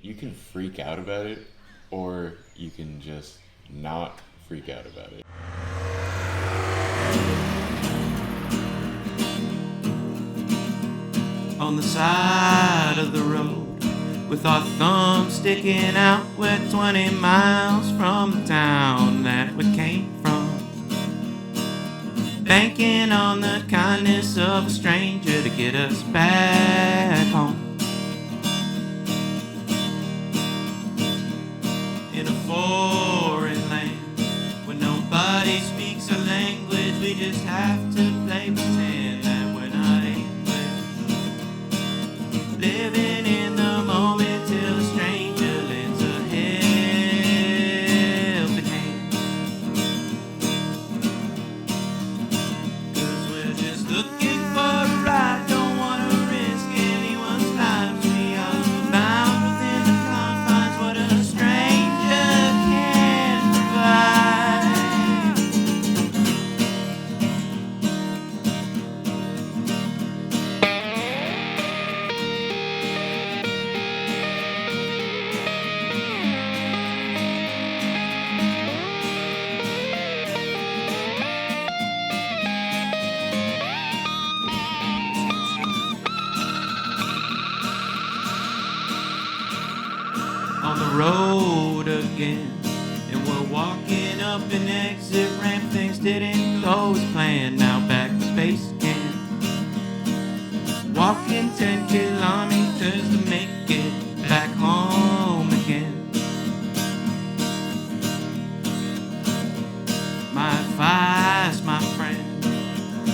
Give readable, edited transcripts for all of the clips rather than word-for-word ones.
You can freak out about it, or you can just not freak out about it. On the side of the road, with our thumbs sticking out, we're 20 miles from the town that we came from, banking on the kindness of a stranger to get us back home. In a foreign land where nobody speaks our language, we just have to play pretend that we're not English. Living in the moment till a stranger lends a helping hand. 'Cause we're just looking for a ride, don't wanna risk anyone's lives. We are bound within the confines what a stranger can provide. On the road again, and we're walking up an exit ramp. Things didn't go as planned. Now back to base camp, walking 10 kilometers to make it back home again. My advice, my friend,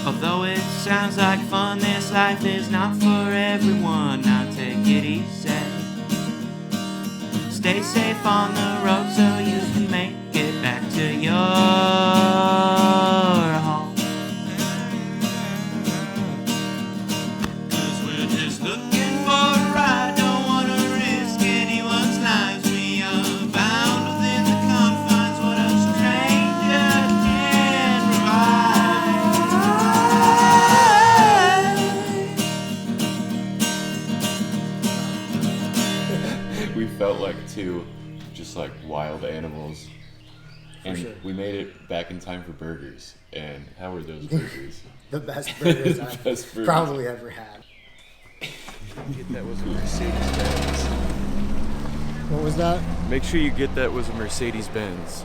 although it sounds like fun, this life is not for everyone. Now take it easy. Stay safe on the road so you can make it back to your home. 'Cause we're just looking for a ride, don't wanna risk anyone's lives. We are bound within the confines what a stranger can provide. We felt like two just like wild animals. And sure. we made it back in time for burgers. And how were those burgers? The best burgers The I've best burgers. probably ever had. That was a Mercedes Benz. What was that? Make sure you get that was a Mercedes Benz.